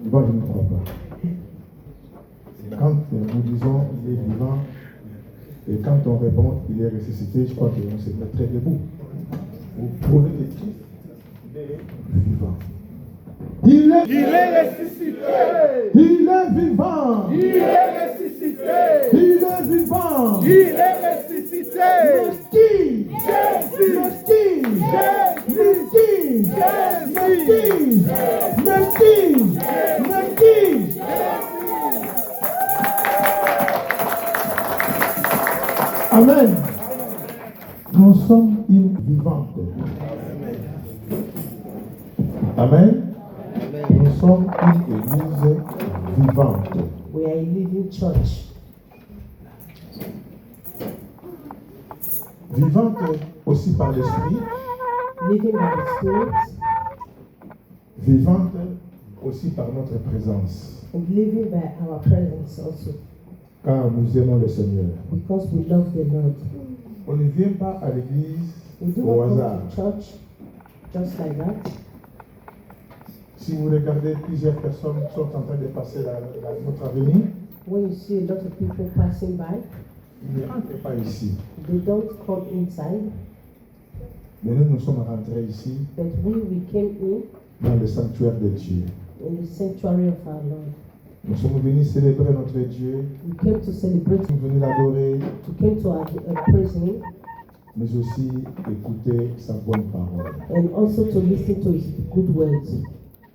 Moi, je ne crois pas. Quand nous disons il est vivant, et quand on répond il est ressuscité, je crois qu'on se met très debout. Vous prenez les titres, il est vivant. Il est ressuscité. Il est vivant. Il est ressuscité. Il est vivant. Il est ressuscité. Merci. Merci. Merci. Merci. Merci. Merci. Amen. Nous sommes une vivante. Amen. Nous sommes une église vivante. We are a living church. Vivante aussi par l'esprit. Living by the Spirit. Vivante aussi par notre présence. And living by our presence also. Car nous aimons le Seigneur. Because we love the Lord. On ne vient pas à l'église We do au not hasard. come to church just like that. Si vous regardez, plusieurs personnes sont en train de passer notre avenue. When you see a lot of people passing by, Ils ne rentrent pas ici. they don't come inside. Mais nous sommes rentrés ici But we came in dans le sanctuaire de Dieu. the sanctuary of our Lord. Nous sommes venus célébrer notre Dieu. We came to celebrate, Nous sommes venus l'adorer, we came to praise Him, mais aussi écouter sa bonne parole. and also to listen to His good words.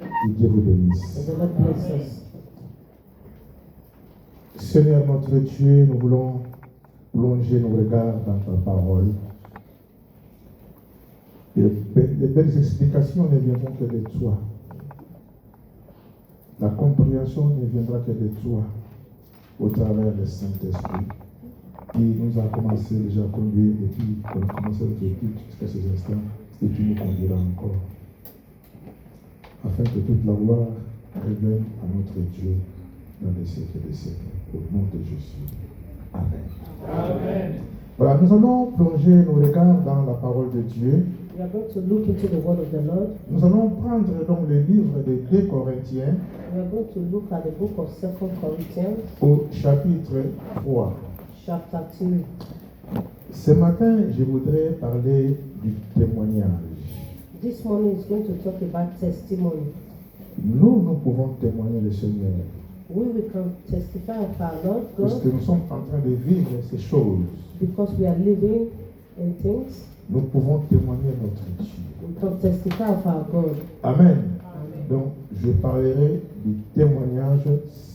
Que Dieu vous bénisse. And the Lord bless us. Seigneur notre Dieu, nous voulons plonger nos regards dans ta parole. Et les belles explications ne viendront que de toi. La compréhension ne viendra que de toi au travers du Saint-Esprit qui nous a commencé déjà à conduire et puis qu'on a commencé notre étude jusqu'à ces instants et qui nous conduira encore. Afin que toute la gloire revienne à notre Dieu dans les siècles des siècles. Au nom de Jésus. Amen. Amen. Voilà, nous allons plonger nos regards dans la parole de Dieu. We are going to look into the word of the Lord. Nous allons prendre donc le livre de 2 Corinthiens We are going to look at the book of 2 Corinthians, au chapitre 3. chapter 2. Ce matin, je voudrais parler du témoignage. This morning is going to talk about testimony. Nous pouvons témoigner le Seigneur. We can testify of our Lord God Puisque nous sommes en train de vivre ces choses. because we are living in things. Nous pouvons témoigner notre Dieu. We can testify of our God. Amen. Amen. Donc, je parlerai du témoignage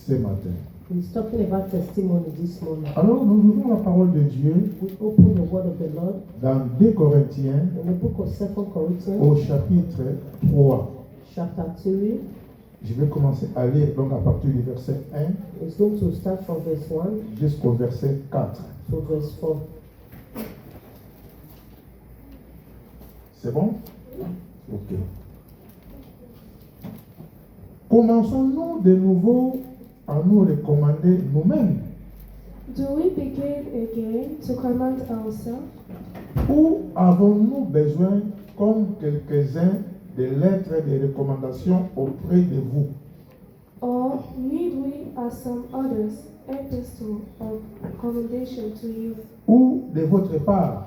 ce matin. He's talking about testimony this morning. Alors, nous ouvrons la parole de Dieu We open the word of the Lord dans 2 Corinthiens in the book of 2 Corinthians, au chapitre 3. chapter 3. Je vais commencer à lire donc à partir du verset 1 It's going to start from verse 1 jusqu'au verset 4. to verse 4. C'est bon? Ok. Commençons-nous de nouveau à nous recommander nous-mêmes? Do we begin again to command ourselves? Ou avons-nous besoin, comme quelques-uns, de lettres de recommandation auprès de vous? Or need we, as some others, epistle of commendation to you, Ou de votre part?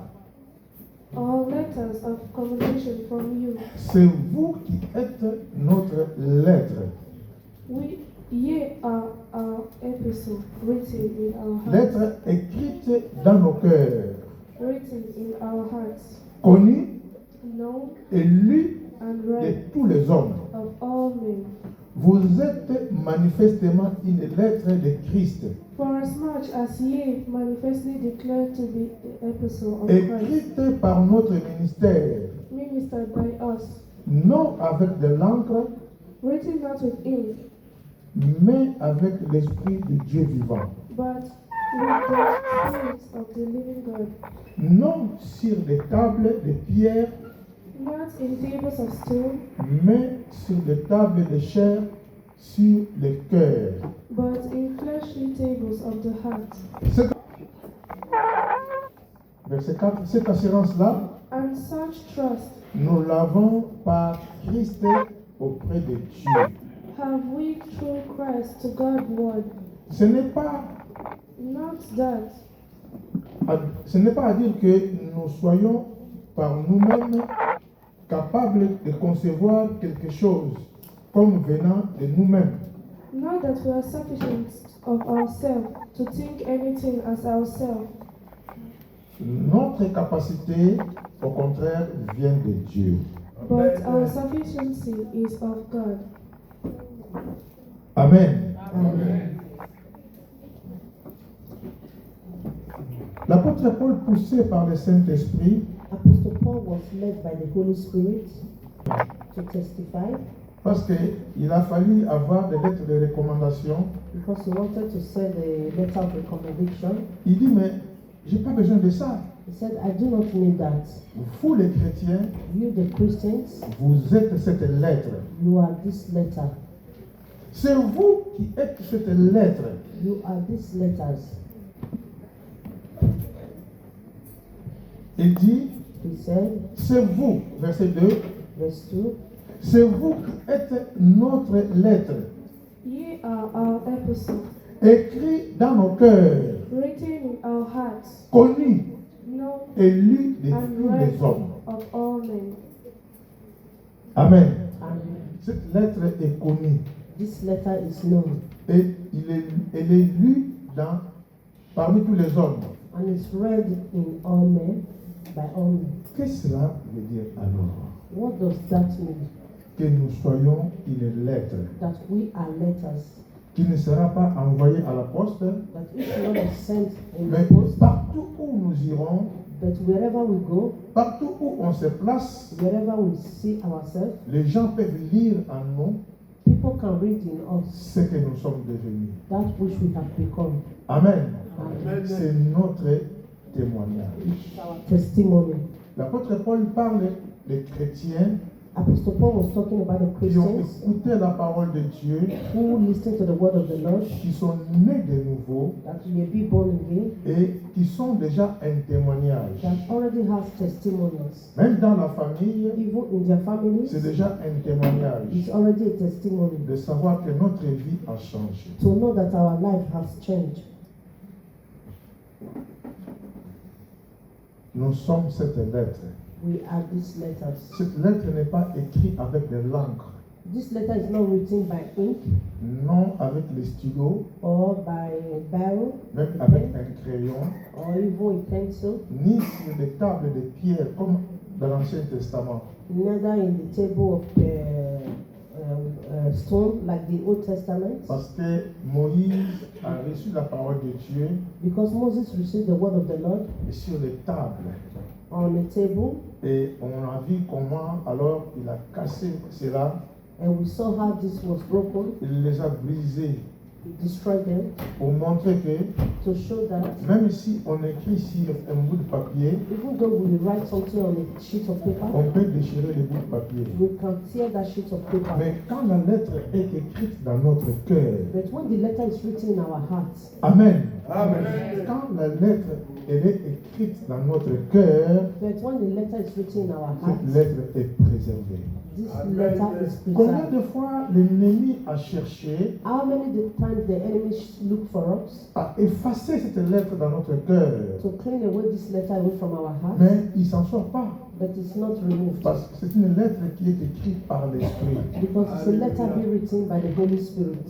or letters of commendation from you? C'est vous qui êtes notre lettre. Ye are our epistle, written in our hearts, Lettre écrite dans nos cœurs, written in our hearts, connue known et lue and de read tous les hommes. of all men. Vous êtes manifestement une lettre de Christ, Forasmuch as ye manifestly declare to be the epistle of Christ, écrite par notre ministère, ministered by us, non avec de l'encre, written not with ink, mais avec l'Esprit de Dieu vivant. but with the Spirit of the living God, Non sur des tables de pierre, not in tables of stone, mais sur des tables de chair, sur les cœurs. but in fleshly tables of the heart. Verset 4. Cette assurance-là, And such trust nous l'avons par Christ auprès de Dieu. have we through Christ to God word. Ce n'est pas Not that à dire que nous soyons par nous-mêmes capables de concevoir quelque chose comme venant de nous-mêmes. Not that we are sufficient of ourselves to think anything as ourselves. Notre capacité, au contraire, vient de Dieu. But our sufficiency is of God. Amen. Amen. L'apôtre Paul, poussé par le Saint-Esprit, Apostle Paul was led by the Holy Spirit to testify parce qu'il a fallu avoir des lettres de recommandation. because he wanted to send a letter of recommendation. Il dit, mais j'ai pas besoin de ça. He said, I do not need that. Vous les chrétiens, You, the Christians, vous êtes cette lettre. you are this letter. C'est vous qui êtes cette lettre. You are these letters. Il dit, He said, c'est vous, verset 2, verse 2, c'est vous qui êtes notre lettre, Ye are our epistle, écrit dans nos cœurs, written in our hearts, connu known et lu de and tous read les hommes. of all men. Amen. and Cette lettre est connue this letter is known et elle est lue parmi tous les hommes. and is read in all men, by all men. Qu'est-ce que cela veut dire alors? What does that mean? Que nous soyons une lettre That we are letters, qui ne sera pas envoyée à la poste, that it will not be sent in mais the post, partout où nous irons, but wherever we go, partout où on se place, wherever we see ourselves, les gens peuvent lire en nous people can read in us ce que nous sommes devenus. that which we have become. Amen. Amen. C'est notre témoignage. It's our testimony. L'apôtre Paul parle des chrétiens Apostle Paul was talking about the qui ont Christians écouté la parole de Dieu, who listen to the word of the Lord, qui sont nés de nouveau that may be born again, et qui sont déjà un témoignage. that already has testimonies. Même dans la famille, Even in their families, c'est déjà un témoignage it's already a testimony de savoir que notre vie a changé. to know that our life has changed. Nous sommes cette lettre. We are these letters. Cette lettre n'est pas écrite avec de l'encre, This letter is not written by ink non avec les stylos, or by barrel même avec un crayon, or even a pencil, ni sur des tables de pierre comme dans l'Ancien Testament. neither in the table of stone like the Old Testament, Parce que Moïse a reçu la parole de Dieu because Moses received the word of the Lord sur les tables. on a table, Et on a vu comment alors il a cassé cela, and we saw how this was broken. il les a brisés He destroyed them pour montrer que to show that même si on écrit sur un bout de papier, even though we write something on a sheet of paper, on peut déchirer le bout de papier. we can tear that sheet of paper. Mais quand la lettre est écrite dans notre cœur, But when the letter is written in our hearts, Amen. Quand la lettre elle est écrite dans notre cœur, but when the letter is written in our cette hearts, lettre est préservée. this letter is Combien preserved. de fois l'ennemi a cherché How many times the enemy look for us à effacer cette lettre dans notre cœur, to clean away this letter away from our hearts, mais il ne s'en sort pas. but it's not removed Parce que c'est une lettre qui est écrite par l'Esprit. because it's a letter being written by the Holy Spirit.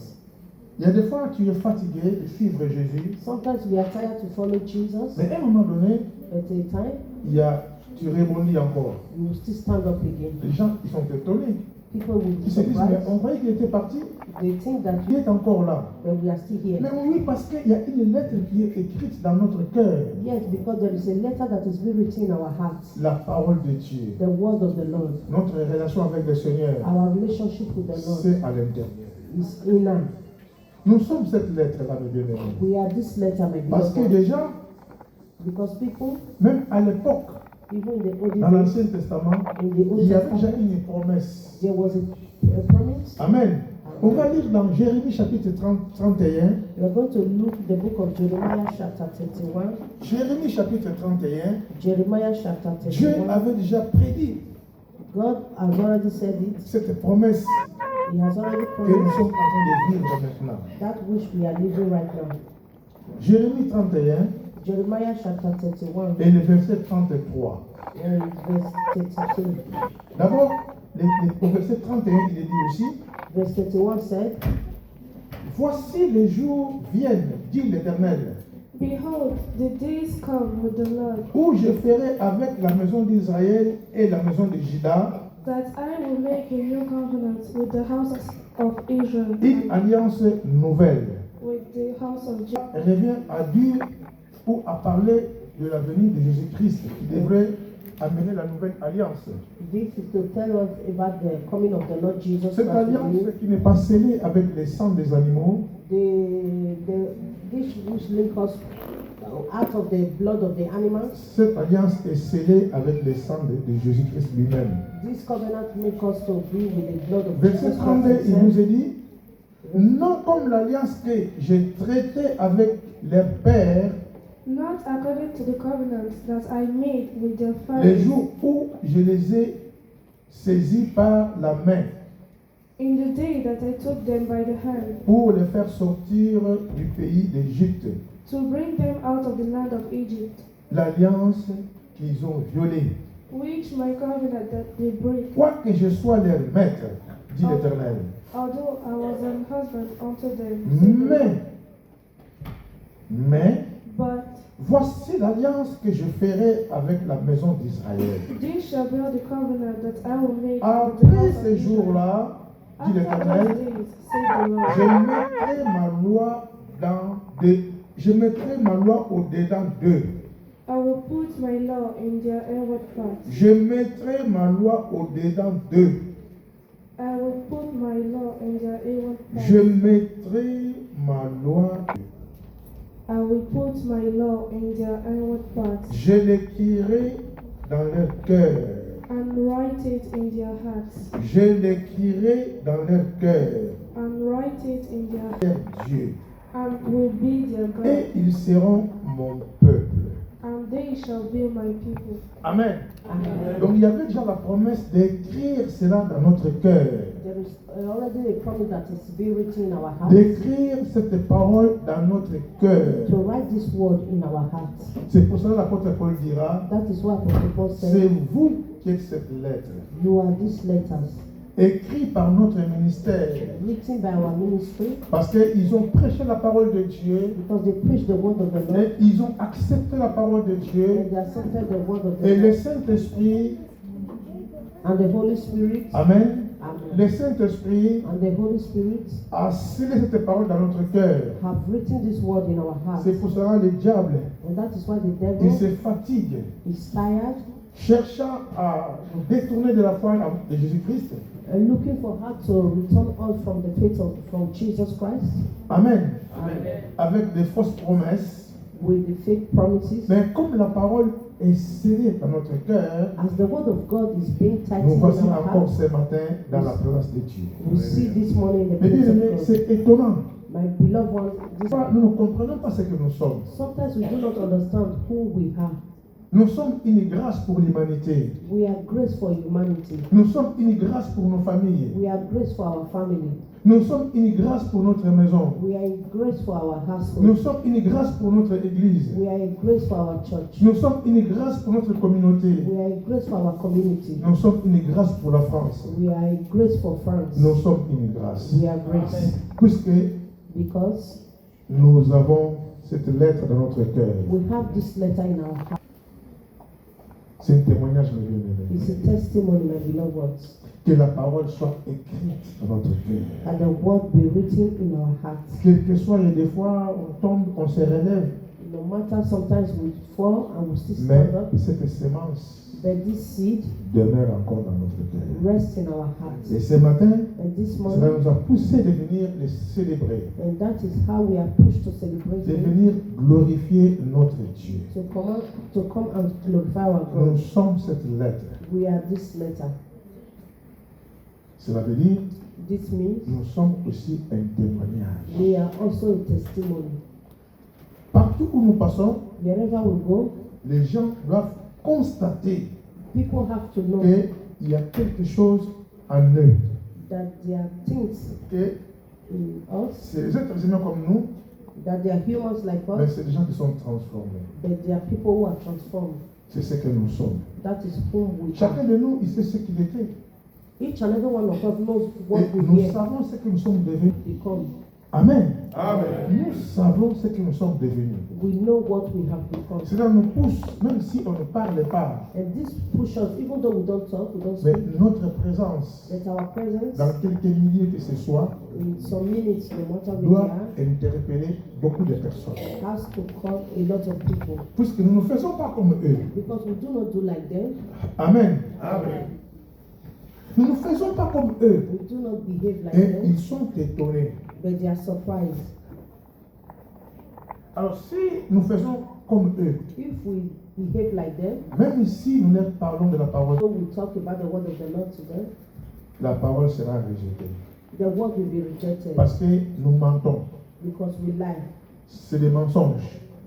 Il y a des fois tu es fatigué de suivre Jésus, Sometimes we are tired to follow Jesus, mais à un moment donné, but at a time tu rebondis encore. you will still stand up again. Les gens ils sont étonnés. People will be Ils se disent, mais surprised. on croyait qu'il était parti, They think that il est encore là. but we are still here. Mais oui, parce qu'il y a une lettre qui est écrite dans notre cœur. Yes, because there is a letter that is being written in our hearts, La parole de Dieu. the word of the Lord. Notre relation avec le Seigneur, Our relationship with the Lord c'est à l'intérieur. is inner. Nous sommes cette lettre-là, mes bien-aimés. We are this letter, my Parce que beloved, déjà, because people, même à l'époque, even in the old dans days, l'Ancien Testament, in the Old il y avait déjà Testament, une promesse. there was a promise. Amen. On va lire dans Jérémie chapitre 31. We are going to look the book of Jeremiah chapter 31. Jérémie chapitre 31. Jeremiah chapter Dieu 31. avait déjà prédit God has already said it. cette promesse He has already que nous promised sommes en train de vivre maintenant. that which we are living right now. Jérémie 31 Jeremiah chapter 31, et le verset 33. verse 32. D'abord, au verset 31, il est dit aussi, Verse 31 said, voici les jours viennent, dit l'Éternel, Behold, the days come with the Lord, où je ferai avec la maison d'Israël et la maison de Juda that I will make a new covenant with the house of Israel une and alliance nouvelle. with the house of Jacob. Elle revient à dire ou à parler de la venue de Jésus-Christ qui devrait amener la nouvelle alliance. this is to tell us about the coming of the Lord Jesus Cette Christ. alliance qui n'est pas scellée avec les sangs des animaux, This which link us out of the blood of the animals. cette alliance est scellée avec les sangs de Jésus-Christ lui-même. This covenant make us to be with the blood of Verset Jesus 32, Christ il himself. nous est dit, non comme l'alliance que j'ai traitée avec les pères Not according to the covenant that I made with their les fathers jours où je les ai saisis par la main in the day that I took them by the hand pour les faire sortir du pays d'Égypte. to bring them out of the land of Egypt, L'alliance qu'ils ont violée. which my covenant that they break. Quoique je sois leur maître, dit l'Éternel. Although I was an husband unto them, Mais, but voici l'alliance que je ferai avec la maison d'Israël. this shall be the covenant that I will make with the Après house of ces Israel. jours-là, dit After l'Éternel, those days, says the Lord, je mettrai ma loi au-dedans d'eux. I will put my law in their inward parts. Je mettrai ma loi au-dedans d'eux. I will put my law in their inward Je parts. mettrai ma loi. I will put my law in their inward parts Je l'écrirai dans leur cœur. and write it in their hearts. Je l'écrirai dans leur cœur. And write it in their Leur Dieu. and will be their God. Et ils seront mon peuple. And they shall be my people. Amen. Amen. Donc il y avait déjà la promesse d'écrire cela dans notre cœur. There is already a promise that is to be written in our hearts. D'écrire cette parole dans notre cœur. To write this word in our hearts. C'est pour cela que l'apôtre Paul dira, That is why Apostle Paul c'est said, vous qui êtes cette lettre. you are these letters Écrit par notre ministère. written by our ministry, Parce qu'ils ont prêché la parole de Dieu. because they preach the word of the Lord Et ils ont accepté la parole de Dieu. and they accepted the word of the Et le Lord. Saint-Esprit, And the Holy Spirit, Amen. Amen. Le Saint-Esprit And the Holy Spirit a scellé cette parole dans notre cœur. have written this word in our hearts. C'est pour cela que le diable, And that is why the il devil se fatigue, is tired cherchant à nous détourner de la foi de Jésus-Christ. and looking for how to return us from the faith from Jesus Christ. Amen. Amen. Avec des fausses promesses. With the fake promises. Mais comme la parole est scellée dans notre cœur, As the word of God is being nous tightened voici in our encore hearts, ce matin dans la présence de Dieu. we see this morning the Mais bien presence aimé, of God. c'est étonnant. My beloved ones, Nous ne comprenons pas ce que nous sommes. sometimes we do not understand who we are. Nous sommes une grâce pour l'humanité. We are grace for humanity. Nous sommes une grâce pour nos familles. We are grace for our family. Nous sommes une grâce pour notre maison. We are in grace for our Nous household. sommes une grâce pour notre église. We are in grace for our church. Nous sommes une grâce pour notre communauté. We are in grace for our community. Nous sommes une grâce pour la France. We are in grace for France. Nous sommes une grâce. We are grace Puisque because nous avons cette lettre dans notre cœur. we have this letter in our heart. C'est un témoignage, mes bien-aimés. It's a testimony, my beloved ones, Que la parole soit écrite dans notre cœur. that the word be written in our hearts. Quel que soit, il y a des fois, on tombe, on se relève. No matter sometimes we fall and we still Mais stand up, cette semence but this seed demeure encore dans notre cœur. rests in our hearts. Et ce matin, And this cela morning, nous a poussé de venir les célébrer, and that is how we are pushed to celebrate de Him, venir glorifier notre Dieu. to come and glorify our Nous God. sommes cette lettre. We are this letter. Cela veut dire, This means nous sommes aussi un témoignage. we are also a testimony. Partout où nous passons, Wherever we go, les gens doivent constater people have to know qu'il y a quelque chose en eux. that there are things Et in us, c'est les êtres humains comme nous, that there are humans like mais us, c'est des gens qui sont transformés. but there are people who are transformed. C'est ce que nous sommes. That is whom we Chacun are. de nous, il sait ce qu'il était. Each and every one of us knows what Et we nous are savons ce que nous sommes devenus. become. Amen. Amen. Nous savons ce que nous sommes devenus. We know what we have become. Cela nous pousse, même si on ne parle pas, And this pushes us, even though we don't talk, we don't mais speak, notre présence, that our presence dans quelques milliers que ce soit, in some minutes, no matter where we doit are, interpeller beaucoup de personnes. has to call a lot of people. Puisque nous ne faisons pas comme eux. Because we do not do like them, Amen. Amen. Nous ne faisons pas comme eux. we do not behave like Et them, ils sont étonnés. but they are surprised. Alors si nous faisons comme eux, If we behave like them, même si nous leur parlons de la parole, so we talk about the word of the Lord to them, la parole sera rejetée. the word will be rejected Parce que nous mentons. because we lie. C'est des mensonges.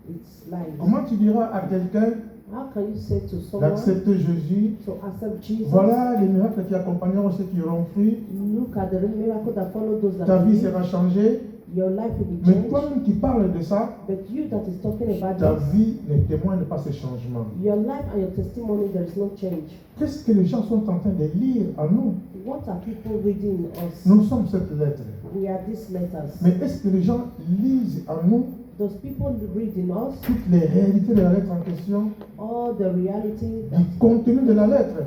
It's lies. Comment tu diras à quelqu'un How can you say to someone d'accepter Jésus? to accept Jesus? Voilà les miracles qui accompagneront ceux qui auront cru. Look at the miracle that follow those that Ta vie believe. sera changée. Your life will be Mais changed. toi-même qui parles de ça, But you that is talking about ta this, vie ne témoigne pas ces changements. your life and your testimony, there is no change. Qu'est-ce que les gens sont en train de lire en nous? What are people reading in us? Nous sommes cette lettre. We are these letters. Mais est-ce que les gens lisent en nous Those people read in us toutes les réalités de la lettre en question, all the reality du contenu de la lettre?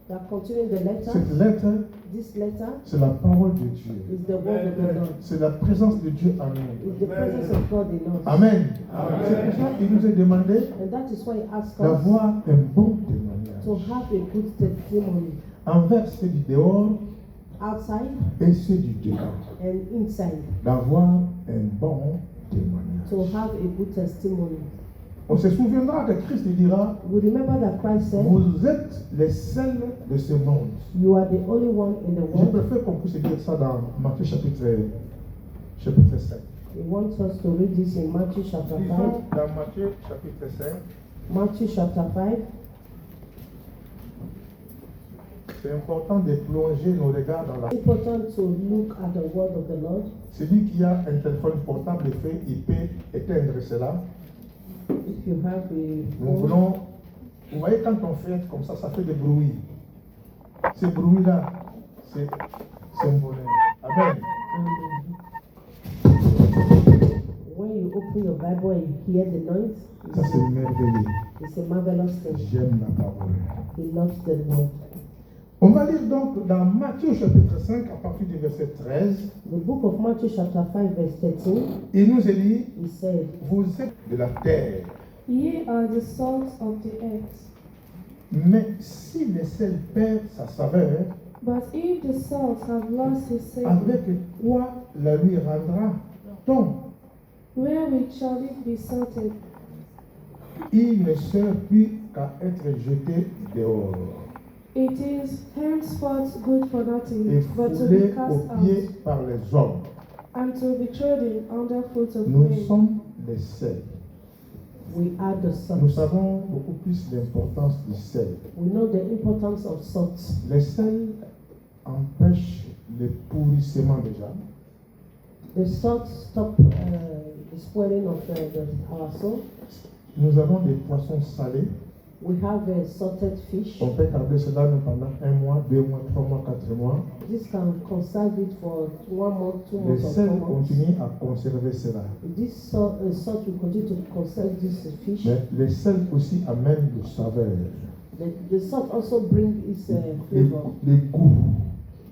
that contain the letter. Cette lettre, This letter c'est la parole de Dieu. is the word of the Lord. C'est la présence de Dieu en nous. It's the presence of God in us. Amen. C'est pour ça qu'il nous est demandé And that is why he asks us d'avoir un bon témoignage to have a good testimony envers ceux du dehors outside et ceux du dedans. and inside. D'avoir un bon témoignage. To have a good testimony. On se souviendra que Christ dira, We remember that Christ said, vous êtes les sels de ce monde. you are the only one in the Je world. préfère qu'on puisse dire ça dans Matthieu chapitre 5. He wants us to read this in Matthew chapter 5. Disons dans Matthieu chapitre 5, Matthew chapter 5. c'est important de plonger nos regards dans la... It's important to look at the word of the Lord. Celui qui a un téléphone portable fait, il peut éteindre cela. If you have Nous a phone, voulons... Vous voyez, quand on fait comme ça fait des bruits. Ces bruits-là, c'est symbolique. Amen. when you open your Bible and you hear the noise, Ça, c'est merveilleux. it's a marvelous thing. J'aime la parole. He loves the word. On va lire donc dans Matthieu chapitre 5 à partir du verset 13. The book of Matthew chapter 5 verse 13, Il nous est dit, he said, vous êtes de la terre. Ye are the salt of the earth. Mais si le sel perd sa saveur, But if the salt have lost his savour, avec quoi la lui rendra-t-on? wherewith shall it be salted? Il ne sert plus qu'à être jeté dehors It is henceforth good for et nothing, but to foulé be aux cast pieds out, par les hommes. and to be trodden under foot of Nous men. sommes les sels. we are the Nous salt. savons beaucoup plus l'importance du sel. We know the importance of salt. Le sel empêche le pourrissement déjà. The salt stop the spoiling of our soul. Nous avons des poissons salés. We have a salted fish. On peut garder cela pendant 1 mois, 2 mois, 3 mois, 4 mois. This can conserve it for 1 month, 2 Le months, or sel 4 months. continue à conserver cela. This salt will continue to conserve this fish. Mais le sel aussi amène le saveur, The salt also brings its les flavor, goûts.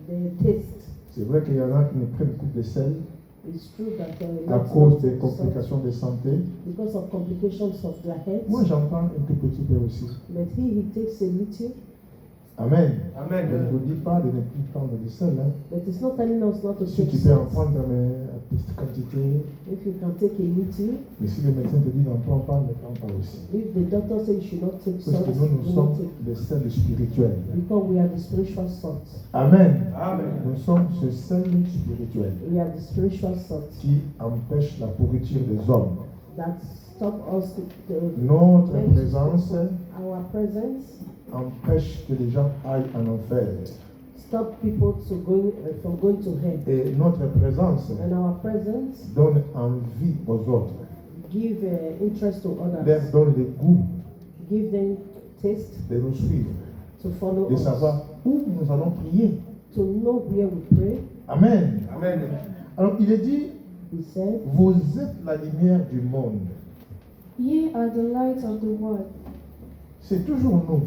the taste. C'est vrai qu'il y en a qui ne prennent plus de sel It's true that à not cause des salt, complications de santé. because of complications of their health. Moi, j'en prends un tout petit peu aussi. But he takes a little. Amen. Amen. Je ne vous dis pas de ne plus prendre du sel. Hein. But it's not telling us not to Si take tu peux en salt. prendre mais à petite quantité, If you can take a little, mais si le médecin te dit n'en prends pas, ne prends pas aussi. if the doctor says you should not take Parce salt, que nous, nous do not sommes take. des sels spirituels. Because we are the spiritual salt. Amen. Amen. Nous sommes ce sel spirituel We are the spiritual salt qui empêche la pourriture des hommes. that stop us Notre présence our presence empêche que les gens aillent en enfer. stop people from going to hell. Et notre présence And our presence donne envie aux autres, give interest to leur others, donne le goût give them taste de nous suivre, to follow de us, savoir où nous allons prier. to know where we pray. Amen. Amen. Alors il est dit, He said, vous êtes la lumière du monde. Ye are the light of the world. C'est toujours nous.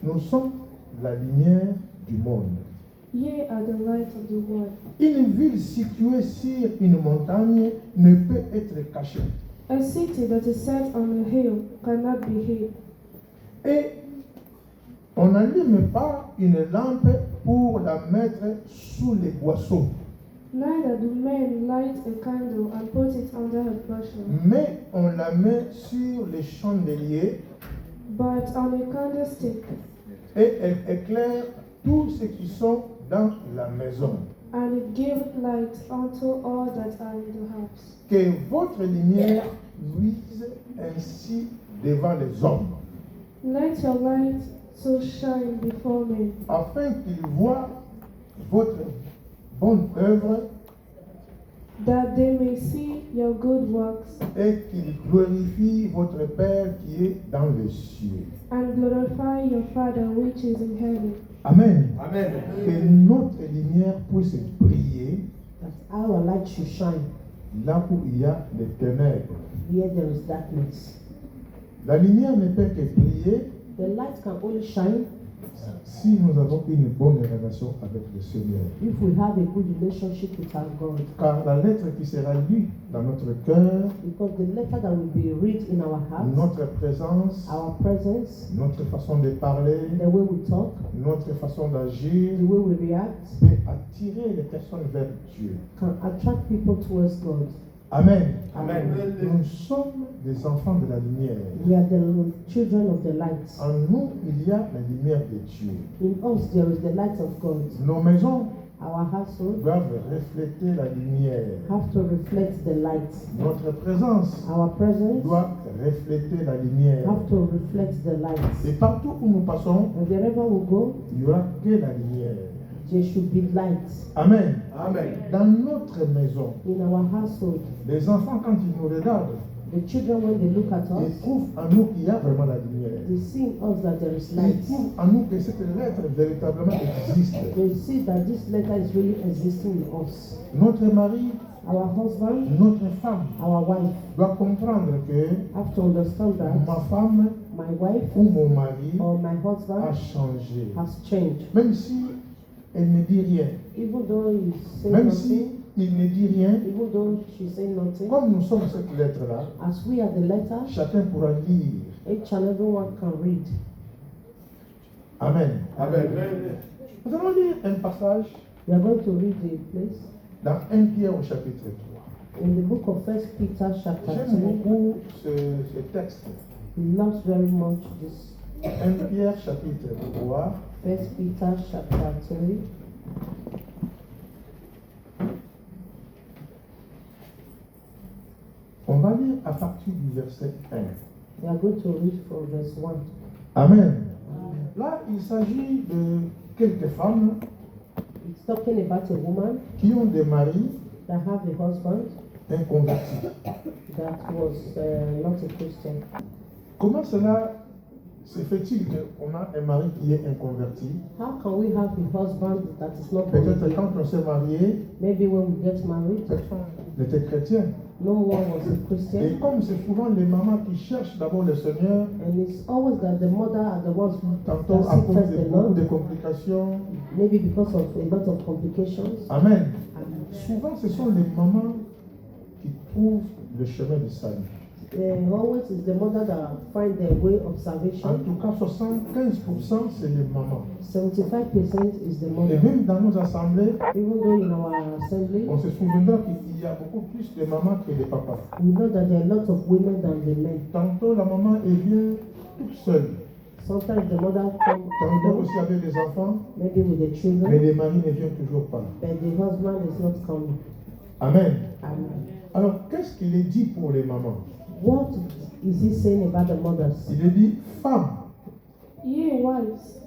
Nous sommes la lumière du monde. Ye are the light of the world. Une ville située sur une montagne ne peut être cachée. A city that is set on a hill cannot be hid. Et on n'allume pas une lampe pour la mettre sous les boisseaux, Neither do men light a candle and put it under a bushel, mais on la met sur les chandeliers but on a candlestick, et elle éclaire tous ceux qui sont dans la maison. and it giveth light unto all that are in the house. Que votre lumière luise ainsi devant les hommes, Let your light so shine before men, afin qu'ils voient votre bonne œuvre that they may see your good works et qu'ils glorifient votre Père qui est dans les cieux. and glorify your Father which is in heaven. Amen. Amen. Que notre lumière puisse briller that our light should shine là où il y a les ténèbres. where there is darkness. La lumière ne peut que briller The light can only shine si nous avons une bonne relation avec le Seigneur. if we have a good relationship with our God. Car la lettre qui sera lue dans notre cœur, Because the letter that will be read in our hearts, notre présence, our presence, notre façon de parler, the way we talk, notre façon d'agir the way we react, peut attirer les personnes vers Dieu. can attract people towards God. Amen. Amen. Nous sommes des enfants de la lumière. We are the children of the light. En nous, il y a la lumière de Dieu. In us, there is the light of God. Nos maisons Our household doivent refléter la lumière. have to reflect the light. Notre présence Our presence doit refléter la lumière. have to reflect the light. Et partout où nous passons, And wherever we go, il n'y aura que la lumière. there should be light. Amen. Amen. Dans notre maison, In our household, les enfants, quand ils nous regardent, the children, when they look at ils us, trouvent en nous qu'il y a vraiment la lumière. they see in us that there is Ils light. trouvent en nous que cette lettre véritablement existe. They see that this letter is really existing in us. Notre mari, Our husband, notre femme our wife doit comprendre que have to understand that ma femme my wife ou mon mari or my a husband changé. has changed. Même si elle ne dit rien, Even though he say même nothing, si il ne dit rien, even though she say nothing, comme nous sommes cette lettre-là, as we are the letter, chacun pourra lire. each and everyone can read. Amen. Amen. Nous allons lire un passage We are going to read the place dans 1 Pierre au chapitre 3. in the book of 1 Peter chapter J'aime 3. beaucoup ce texte. He loves very much this 1 Pierre chapitre 3. 1 Peter chapter 3. On va lire à partir du verset 1. We are going to read from verse 1. Amen. Là, il s'agit de quelques femmes It's talking about a woman qui ont des maris that have a husband inconvertis. that was not a Christian. Comment cela se fait-il qu'on a un mari qui est inconverti? How can we have a husband that is not born Peut-être again? quand on s'est marié, Maybe when we get married, personne n'était chrétien. no one was a Et Christian. comme c'est souvent les mamans qui cherchent d'abord le Seigneur, And it's always that the mother are the ones who tantôt à seek cause first de the beaucoup Lord, de complications. maybe because of a lot of complications. Amen. And Souvent, ce sont les mamans qui trouvent le chemin du salut. always is the mother that find their way of En salvation. tout cas, 75% c'est les mamans. 75% is the Et mother. même dans nos assemblées, Even though in our assembly, on se souviendra qu'il y a beaucoup plus de mamans que de papas. we know that there are a lot of women than the men. Tantôt, la maman, elle vient toute seule. Sometimes the mother come Tantôt alone, aussi avec les enfants, maybe with the mais children, les maris ne viennent toujours pas. but the husband is not coming. Amen. And Alors, qu'est-ce qu'il est dit pour les mamans? what is he saying about the mothers? Il est dit, femmes, Ye wives,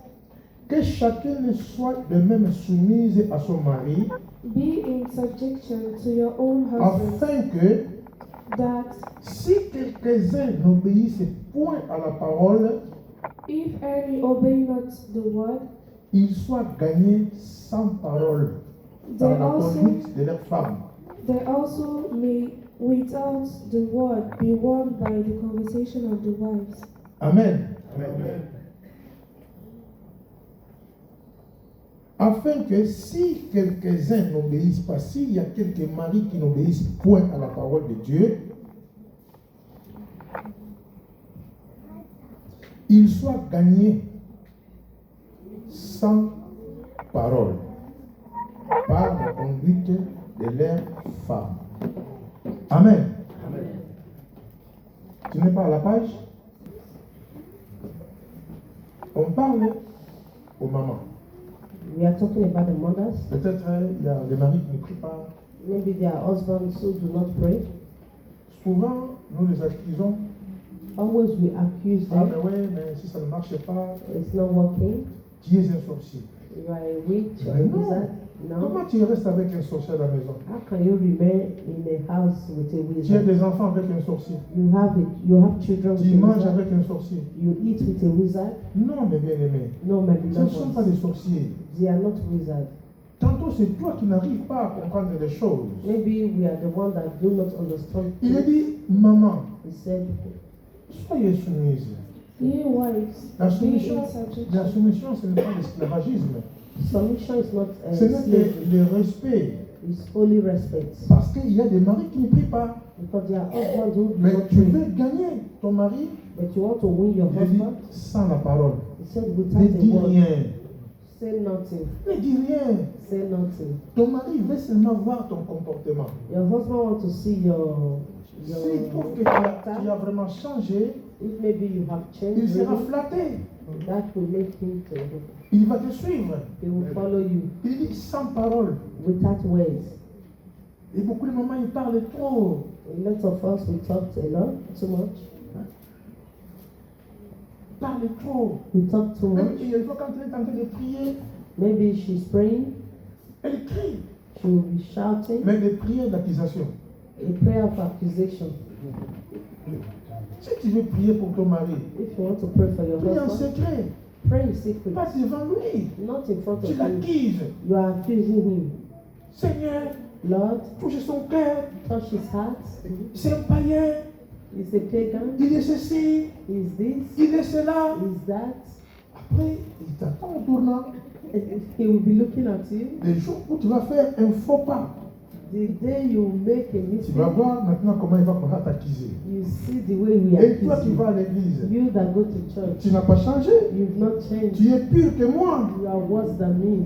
Que chacune soit de même soumise à son mari, Be in subjection to your own husband, afin que, that si quelques-uns n'obéissent point à la parole, if any obey not the word, ils soient gagnés sans parole they par la also conduite de leurs femmes. they also may without the word be won by the conversation of the wives. Amen. Amen. Afin que si quelques-uns n'obéissent pas, s'il y a quelques maris qui n'obéissent point à la parole de Dieu, ils soient gagnés sans parole par la conduite de leurs femmes. Amen. Tu n'es pas à la page? On parle aux mamans. We are talking about the mothers. Peut-être il y a des maris qui ne prient pas. Maybe their husbands who do not pray. Souvent, nous les accusons. Always we accuse Ah, them. mais ouais, mais si ça ne marche pas, It's not working. tu es un sorcier. You are a witch or a Mais non. wizard. No. Comment tu restes avec un sorcier à la maison? How can you remain in a house with a Tu as wizard? des enfants avec un sorcier. You have children Tu with a manges wizard. avec un sorcier. You eat with a wizard. Non, mes bien-aimés. No, my Ce ne sont pas beloved. des sorciers. They are not wizards. Tantôt, c'est toi qui n'arrives pas à comprendre les choses. Maybe we are the ones that do not understand. Il a dit, maman, He said, soyez soumise. Ye wives, La be soumission, in la subjection. soumission, ce n'est pas l'esclavagisme. submission is not Ce n'est slavery. que le respect. It's holy respect. Parce qu'il y a des maris qui ne prient pas. Because there are husbands who do Mais not tu pray. veux gagner ton mari, But you want to win your il dit husband. sans la parole. He said, Ne without dis a word, rien. say nothing. Ne dis rien. Say nothing. Ton mari veut seulement voir ton comportement. Your husband wants to see your S'il trouve que tu character. as vraiment changé, If maybe you have il changed, sera really, flatté. that will make him to. Il va te suivre. He will follow you Il dit sans parole. without words. Et beaucoup de mamans, ils parlent trop. A lot of us we talked a lot, too much. Parlent trop. We talk too Même much. il faut quand elle est en train de prier, Maybe she's praying, elle crie. she will be shouting. Mais des prières d'accusation. A prayer of accusation. Si tu veux prier pour ton mari, If you want to pray for your prie en husband, secret. pray in secret, Pas devant lui. not in front Tu of him. l'accuses. You are accusing him. Seigneur, Lord, touche son cœur. touch his heart. C'est un païen. He's a pagan. Il est ceci. Is this? Il est cela. Is that? Après, il t'attend en tournant. He will be looking at you. Les jours où tu vas faire un faux pas, The day you make a tu mistake, vas voir maintenant comment il va pouvoir t'accuser. you see the way we Et toi accuse qui vas à you. l'église, You that go to church, tu n'as pas changé. you've not changed. Tu es pire que moi. You are worse than me.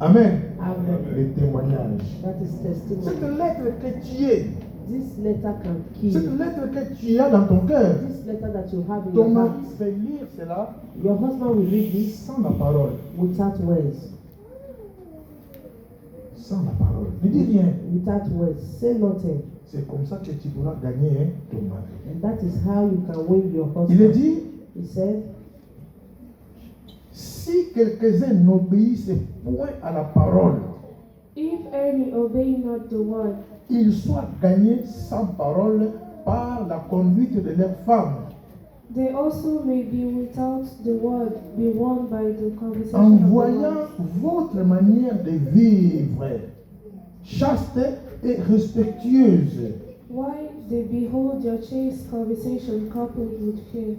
Amen. Amen. Les témoignages. That is Cette testimony. lettre que tu es, This letter can kill. cette lettre que tu as dans ton cœur, This letter that you have in ton your mari heart, fait lire cela your husband will read this sans la parole. without words. Sans la parole. Ne dis rien. Without words. Say nothing. C'est comme ça que tu pourras gagner ton mari. And that is how you can win your Il est husband. dit, He said, si quelques-uns n'obéissent point à la parole, If any obey not the word, ils soient gagnés sans parole par la conduite de leurs femmes, they also may be without the word, be won by the conversation en of the voyant wives. votre manière de vivre, chaste et respectueuse. Why they behold your chaste conversation coupled with fear.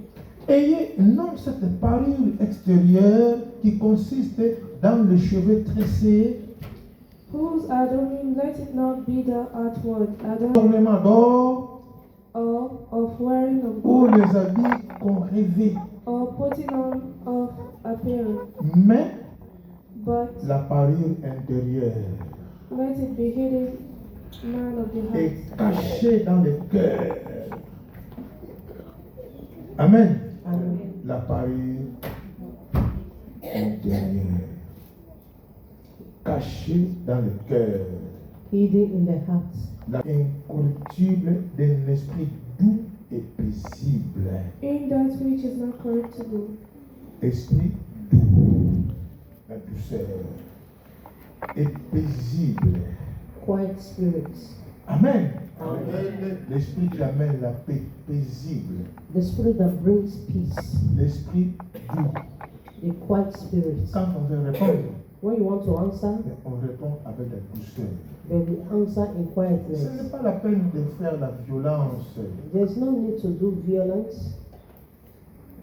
Ayez non cette parure extérieure qui consiste dans les cheveux tressés, Whose adorning, let it not be the outward adorning ornements d'or of wearing of ou gold, les habits qu'on rêvait, or putting on of appearance, mais but la parure intérieure let it be hidden, man of the est heart, cachée dans le cœur. Amen. Amen. La parure intérieure, cachée dans le cœur, Hidden in the heart. la incorruptible d'un esprit doux et paisible. in that which is not corruptible, Esprit doux. la douceur et paisible. quiet spirits. Amen. Amen. L'esprit qui amène la paix paisible. The spirit that brings peace. L'esprit doux. The quiet spirits. Quand on veut répondre, When you want to answer, on répond avec la douceur. they will answer in Ce quietness. n'est pas la peine de faire la violence. There's no need to do violence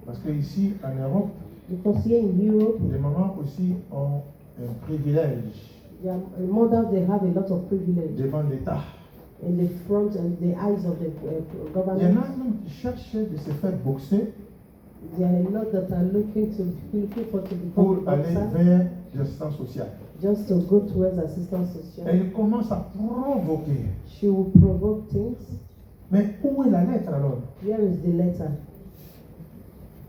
Parce que ici, en Europe, because here in Europe, les mamans aussi ont un privilège their mothers they have a lot of privilege devant l'État. in the front and the eyes of the Il y en a government. même qui cherchent de se faire boxer There are a lot that are looking for to pour become aller boxer, vers l'assistance sociale. just to go towards assistance Et social. ils commencent à provoquer. She will provoke things. Mais où est la lettre alors? Here is the letter.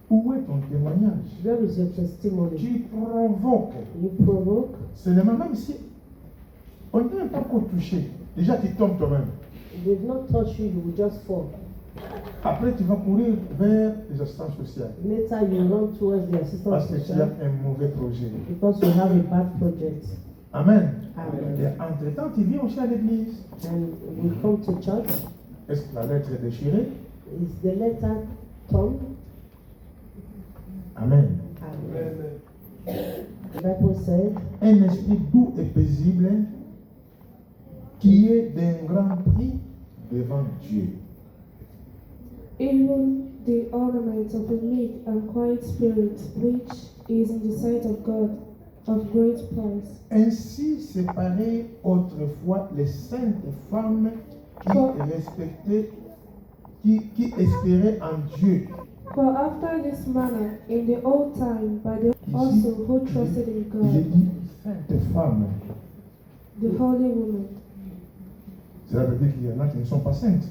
Où est ton témoignage? Where is your testimony? Tu provoques. You provoke. Seulement, même si on n'est pas encore touché, déjà tu tombes toi-même. If they've not touched you, you will just fall. Après, tu vas courir vers les assistances sociales Later, you run towards the assistance parce que tu as social un mauvais projet. because you have a bad project. Amen. Amen. Et entre-temps, tu viens aussi à l'église. And we come to church. Est-ce que la lettre est déchirée? Is the letter torn? Amen. Amen. The Bible says, Un esprit doux et paisible qui est d'un grand prix devant Dieu. Even the ornament of a meek and quiet spirit, which is in the sight of God of great price. Ainsi séparaient autrefois les saintes femmes qui respectaient, qui espéraient en Dieu. For after this manner, in the old time, by the also who trusted in Il est God, dit saintes femmes. the holy woman. Cela veut dire qu'il y en a qui ne sont pas saintes.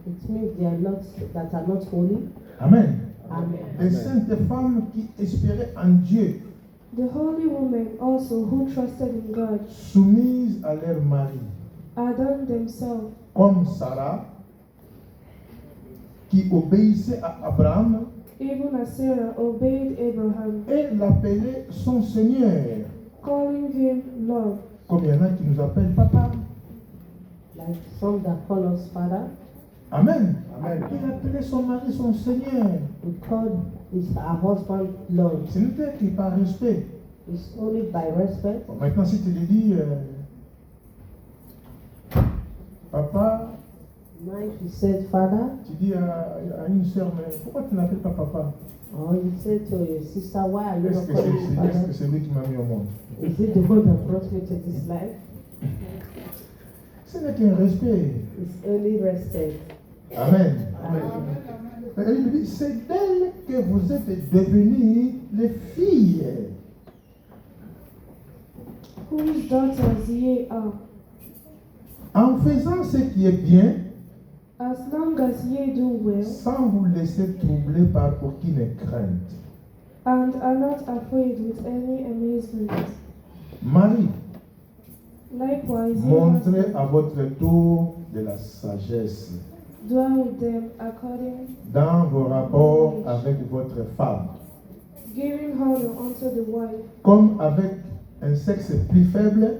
it means they are not that are not holy. Amen. Amen. Les saintes femmes qui espéraient en Dieu, The holy women also who trusted in God, soumises à leur mari, adorned themselves, comme Sarah, qui obéissait à Abraham even as Sarah obeyed Abraham, et l'appelait son Seigneur. calling him Lord. Comme il y en a qui nous appellent papa. Like some that call us Father, Amen. Il appelait son mari son Seigneur. we call our husband Lord. Ce n'était que par respect. It's only by respect. Bon, maintenant, si tu lui dis, papa, Now if you said Father, tu dis à une sœur, mais pourquoi tu n'appelles pas papa? or you say to your sister, why are you Est-ce not que calling me c'est Father? c'est lui qui m'a mis au monde? Is it the one that brought me to this life? Ce n'est qu'un respect. It's only respect. Amen. Amen. Mais il dit, c'est d'elle que vous êtes devenues les filles. Whose daughters ye are, En faisant ce qui est bien, as long as ye do well, sans vous laisser troubler par aucune crainte. and are not afraid with any amazement. Marie, Likewise, ye montrez husbands, à votre tour de la sagesse dwell with them according, dans vos rapports avec votre femme, giving honor unto the wife, comme avec un sexe plus faible,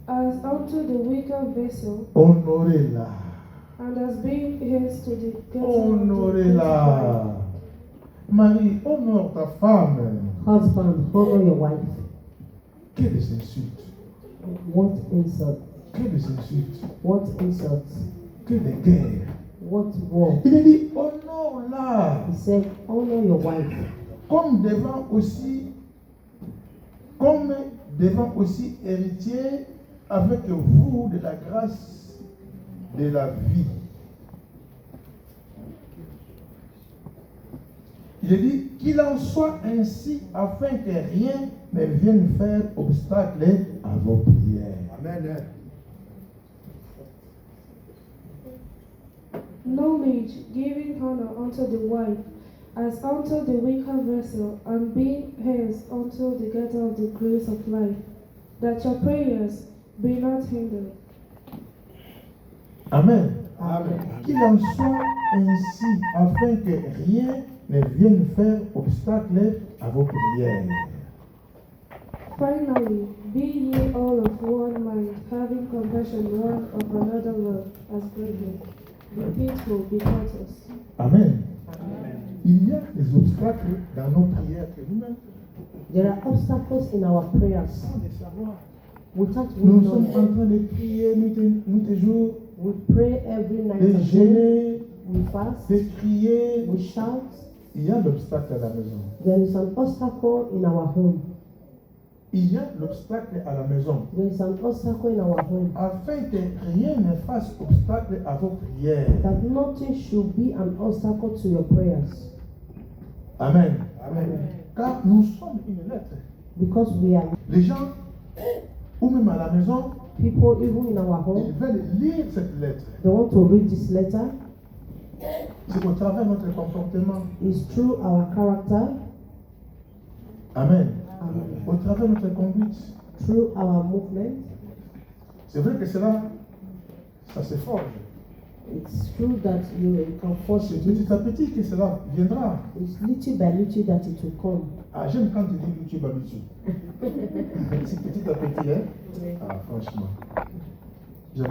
as unto the weaker vessel, honorez-la. and as being heirs to the getting of the Honorez-la. Marie, honore ta femme. Husband, honor your wife. Quelles insultes. What insult? Quelles insultes. What insults? Quelle guerre. What war? Il a dit, honore-la. He said, honor your wife. Comme devant aussi héritier avec vous de la grâce de la vie. Il a dit qu'il en soit ainsi afin que rien ne vienne faire obstacle à vos prières. Amen. knowledge, giving honor unto the wife, as unto the weaker vessel, and being heirs unto the getting of the grace of life, that your prayers be not hindered. Amen. Amen. Qu'il en soit ainsi afin que rien ne vienne faire obstacle à vos prières. Finally, be ye all of one mind, having compassion one of another love, as brethren. Be faithful, be courteous. Amen. Il y a des obstacles dans nos prières que nous-mêmes, There are obstacles in our prayers sans le savoir. without we Nous sommes knowing. en train de prier nuit et jour, We pray every night de and day. gêner, We fast. de crier. We shout. Il y a l'obstacle à la maison. There is an obstacle in our home. Il y a l'obstacle à la maison. There is an obstacle in our home. Afin que rien ne fasse obstacle à vos prières. That nothing should be an obstacle to your prayers. Amen. Amen. Car nous sommes une lettre. Because we are Les gens, ou même à la maison, people, even in our ils home, veulent lire cette lettre. they want to read this letter. C'est au travers de notre comportement. It's through our character, Amen. and Au travers de notre conduite. through our movement. C'est vrai que cela, ça se forge. It's true that you can force C'est it. petit à petit que cela viendra. It's little by little that it will come. Ah, j'aime quand tu dis YouTube habitude. C'est petit à petit, hein? Ah, franchement.